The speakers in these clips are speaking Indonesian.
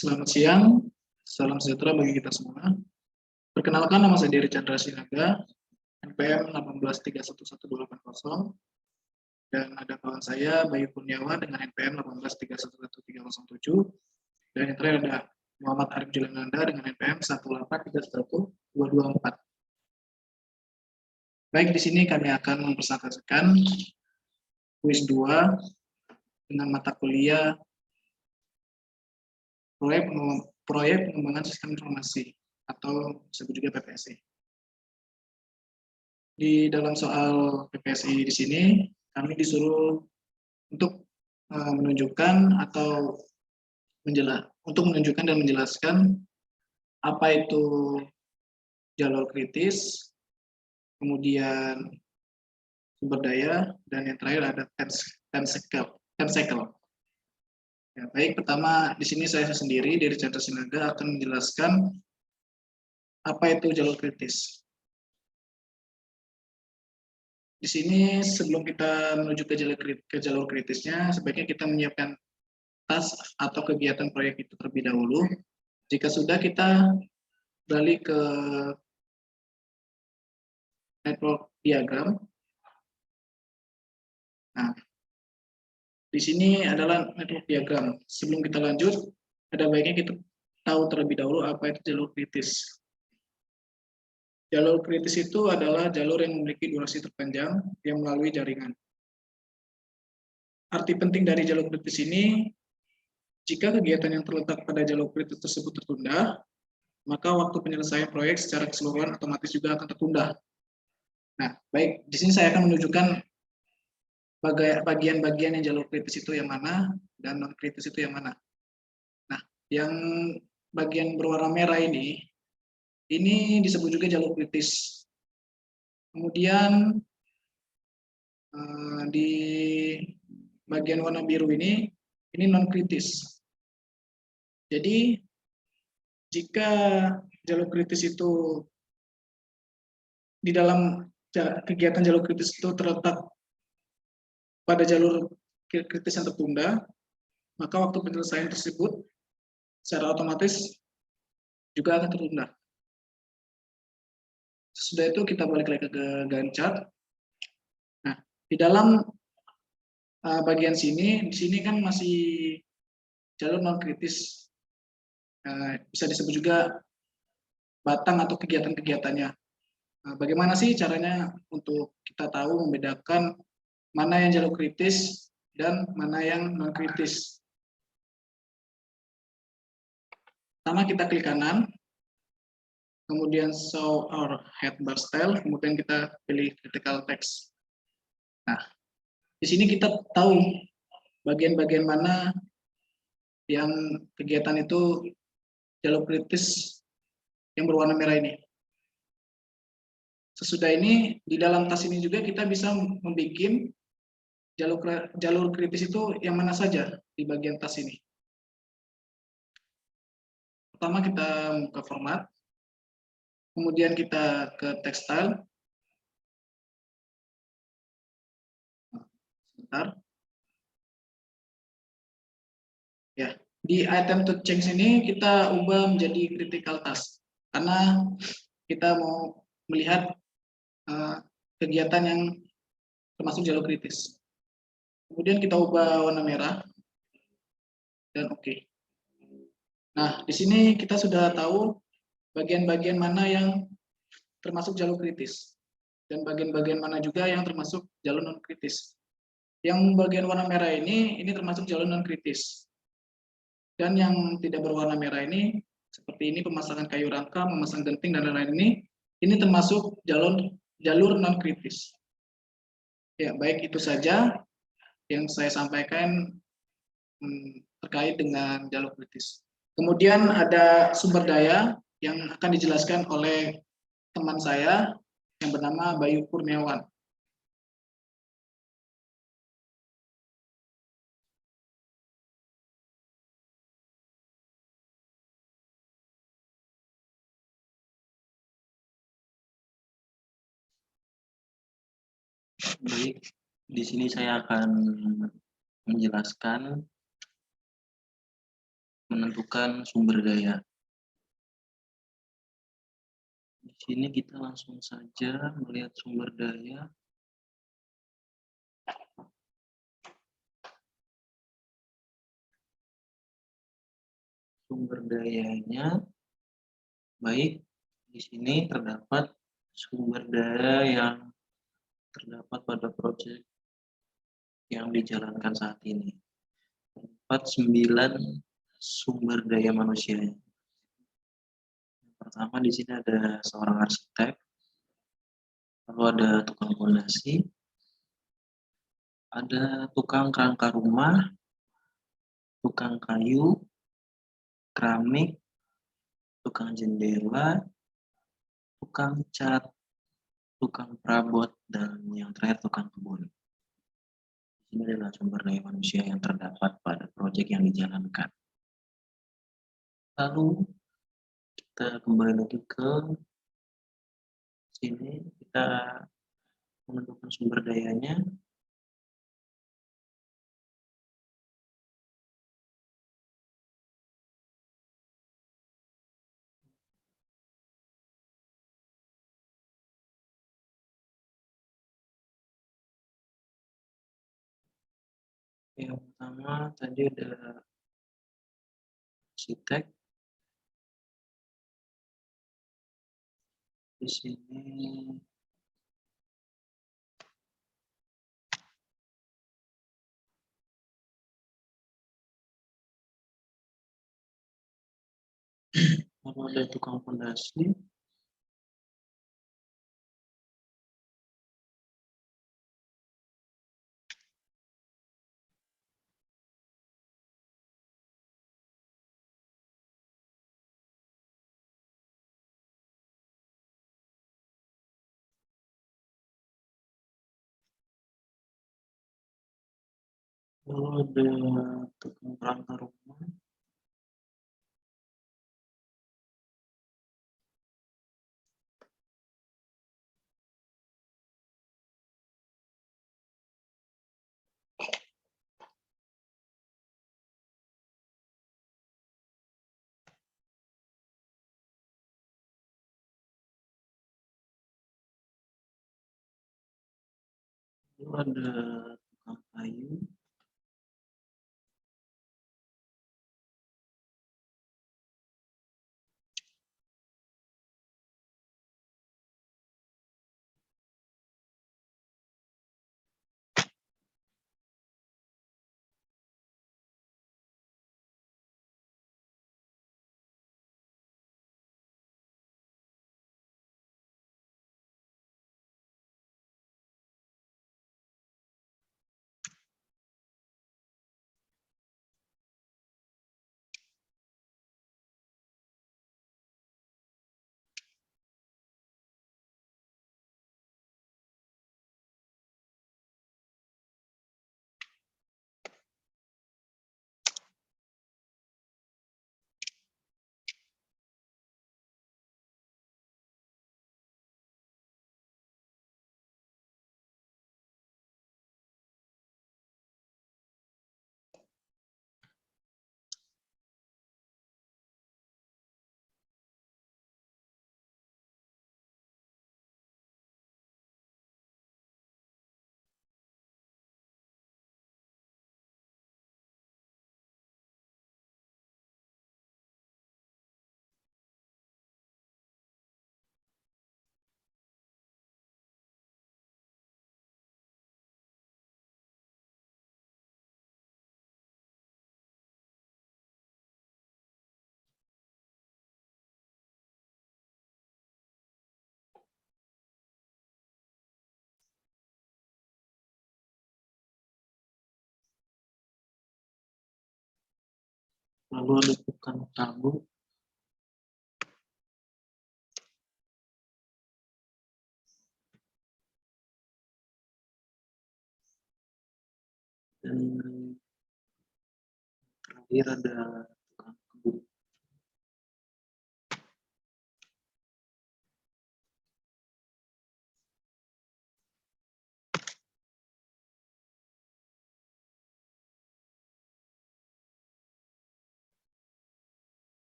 Selamat siang, salam sejahtera bagi kita semua. Perkenalkan, nama saya Dery Chandra Sinaga, NPM 183112880, dan ada kawan saya Bayu Kurniawan dengan NPM 183111307, dan yang terakhir ada Muhammad Arif Juliananda dengan NPM 1831224. Baik, di sini kami akan mempresentasikan kuis 2 dengan mata kuliah proyek pengembangan sistem informasi atau disebut juga PPSI. Di dalam soal PPSI di sini kami disuruh untuk menunjukkan atau menunjukkan dan menjelaskan apa itu jalur kritis, kemudian sumber daya, dan yang terakhir ada tensekel. Ya, baik, pertama di sini saya sendiri dari Chandra Sinaga akan menjelaskan apa itu jalur kritis. Di sini sebelum kita menuju ke jalur kritisnya, sebaiknya kita menyiapkan tas atau kegiatan proyek itu terlebih dahulu. Jika sudah, kita beralih ke network diagram. Nah, di sini adalah network diagram. Sebelum kita lanjut, ada baiknya kita tahu terlebih dahulu apa itu jalur kritis. Jalur kritis itu adalah jalur yang memiliki durasi terpanjang yang melalui jaringan. Arti penting dari jalur kritis ini, jika kegiatan yang terletak pada jalur kritis tersebut tertunda, maka waktu penyelesaian proyek secara keseluruhan otomatis juga akan tertunda. Nah, baik, di sini saya akan menunjukkan bagian-bagian yang jalur kritis itu yang mana dan non kritis itu yang mana. Nah, yang bagian berwarna merah ini disebut juga jalur kritis. Kemudian di bagian warna biru ini non kritis. Jadi jika jalur kritis itu di dalam kegiatan jalur kritis itu terletak pada jalur kritis yang tertunda, maka waktu penyelesaian tersebut secara otomatis juga akan tertunda. Sesudah itu kita balik lagi ke Gantt. Nah, di dalam bagian sini, di sini kan masih jalur non kritis, bisa disebut juga batang atau kegiatan-kegiatannya. Nah, bagaimana sih caranya untuk kita tahu membedakan mana yang jalur kritis dan mana yang non kritis? Pertama kita klik kanan, kemudian show our headbar style, kemudian kita pilih critical text. Nah, di sini kita tahu bagian-bagian mana yang kegiatan itu jalur kritis yang berwarna merah ini. Sesudah ini, di dalam tas ini juga kita bisa membuat jalur kritis itu yang mana saja di bagian tas ini. Pertama kita buka format, kemudian kita ke textile. Sebentar. Ya, di item to change ini kita ubah menjadi critical task karena kita mau melihat kegiatan yang termasuk jalur kritis. Kemudian kita ubah warna merah dan oke. Nah, di sini kita sudah tahu bagian-bagian mana yang termasuk jalur kritis dan bagian-bagian mana juga yang termasuk jalur non kritis. Yang bagian warna merah ini termasuk jalur non kritis. Dan yang tidak berwarna merah ini seperti ini, pemasangan kayu rangka, memasang genting dan lain-lain ini termasuk jalur non kritis. Ya, baik, itu saja yang saya sampaikan terkait dengan jalur kritis. Kemudian ada sumber daya yang akan dijelaskan oleh teman saya yang bernama Bayu Kurniawan. Baik, di sini saya akan menjelaskan menentukan sumber daya. Di sini kita langsung saja melihat sumber daya. Sumber dayanya baik, di sini terdapat sumber daya yang terdapat pada proyek yang dijalankan saat ini. 9 sumber daya manusia. Yang pertama di sini ada seorang arsitek, lalu ada tukang fondasi, ada tukang kerangka rumah, tukang kayu, keramik, tukang jendela, tukang cat, tukang perabot, dan yang terakhir tukang kebun. Ini adalah sumber daya manusia yang terdapat pada proyek yang dijalankan. Lalu kita kembali lagi ke sini, kita menentukan sumber dayanya. Yang pertama tadi ada arsitek. Di sini lalu ada tukang fondasi, lalu ada tukang kerangka rumah, lalu ada tukang kayu, lalu ada tukang tabung, dan terakhir ada tukang kebun.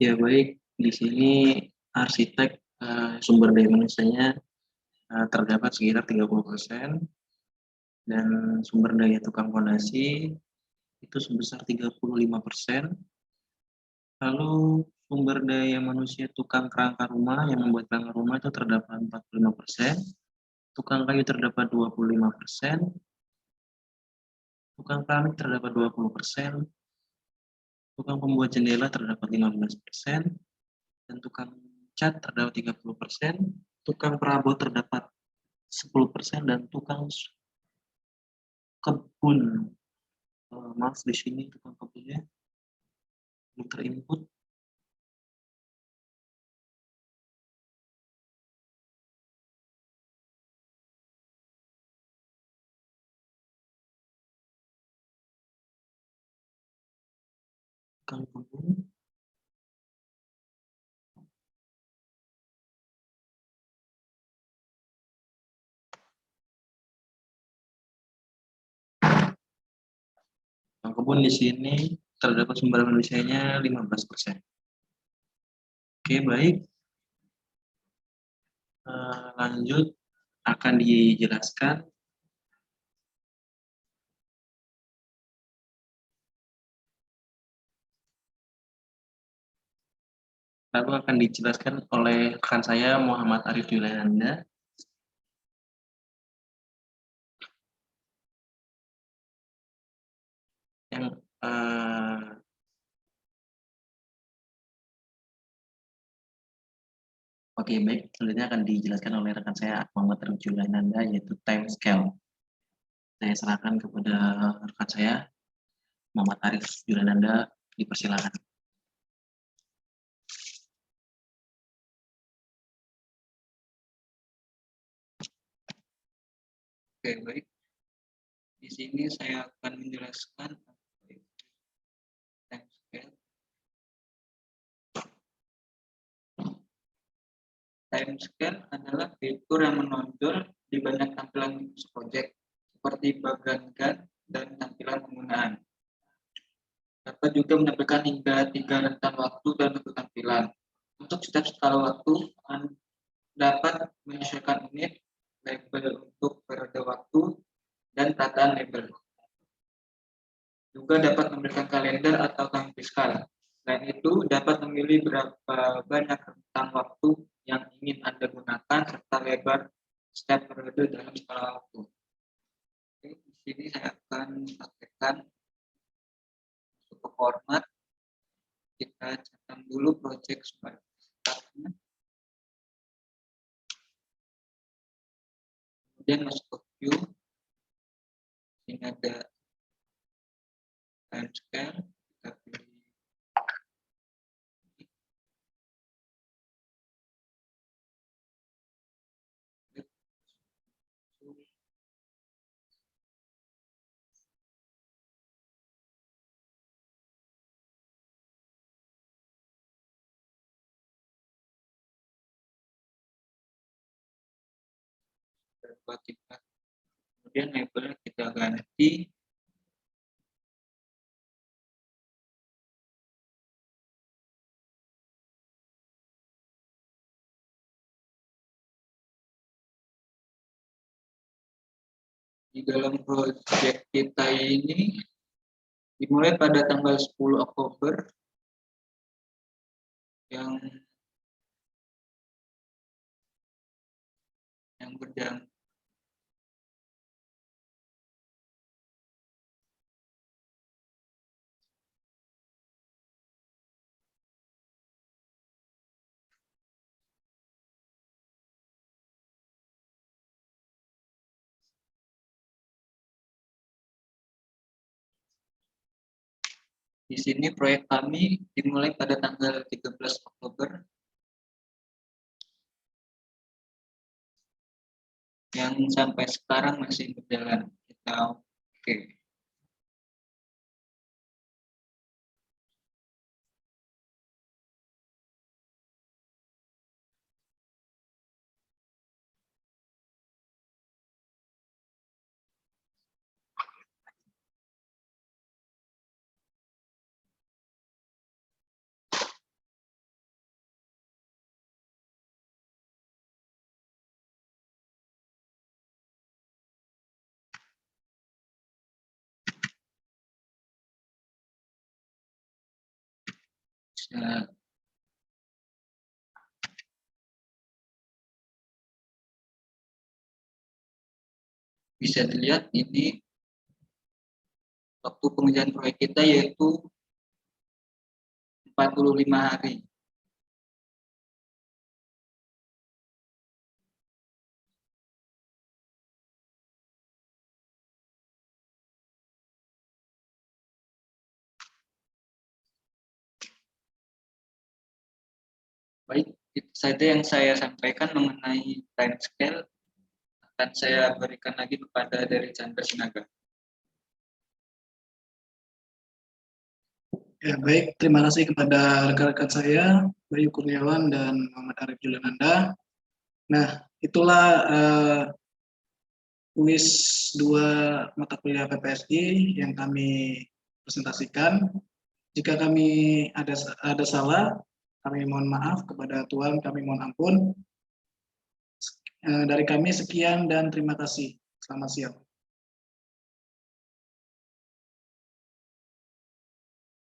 Ya baik, di sini arsitek sumber daya manusianya terdapat sekitar 30% dan sumber daya tukang fondasi itu sebesar 35%. Lalu sumber daya manusia tukang kerangka rumah yang membuat kerangka rumah itu terdapat 45%, tukang kayu terdapat 25%, tukang keramik terdapat 20%, tukang pembuat jendela terdapat 15%, dan tukang cat terdapat 30%, tukang perabot terdapat 10%, dan tukang kebun, maaf di sini tukang kebunnya belum terinput. Tukang kebun, tukang kebun di sini terdapat sumber manusianya 15%. Oke, baik. Lanjut akan dijelaskan oleh rekan saya Muhammad Arif Juliananda yang oke, baik, selanjutnya akan dijelaskan oleh rekan saya Muhammad Arif Juliananda yaitu time scale. Saya serahkan kepada rekan saya Muhammad Arif Juliananda, dipersilakan. Oke, baik. Di sini saya akan menjelaskan time scale. Time scale adalah fitur yang menonjol di banyak tampilan project seperti bagian dan tampilan penggunaan. Dapat juga menampilkan hingga 3 rentang waktu dan bentuk tampilan. Untuk setiap skala waktu, dapat menyesuaikan unit, label untuk periode waktu, dan tataan label. Juga dapat memberikan kalender atau tahun fiskal. Selain itu, dapat memilih berapa banyak rentang waktu yang ingin Anda gunakan serta lebar setiap periode dalam skala waktu. Oke, di sini saya akan praktekkan untuk format. Kita catat dulu project sebagai startnya. Kemudian masuk ke view. Ini ada time scale. Kita pilih kita. Kemudian labelnya kita ganti di dalam project kita ini dimulai pada tanggal 10 Oktober yang berjalan. Di sini proyek kami dimulai pada tanggal 13 Oktober yang sampai sekarang masih berjalan. Kita oke. bisa bisa dilihat ini waktu pengerjaan proyek kita yaitu 45 hari. Baik, itu saja yang saya sampaikan mengenai time scale. Akan saya berikan lagi kepada dari Chandra Sinaga. Ya, baik. Terima kasih kepada rekan-rekan saya, Bayu Kurniawan dan Muhammad Arif Juliananda. Nah, itulah kuis 2 mata kuliah PPSI yang kami presentasikan. Jika kami ada salah, kami mohon maaf, kepada Tuhan kami mohon ampun. Dari kami sekian dan terima kasih. Selamat siang.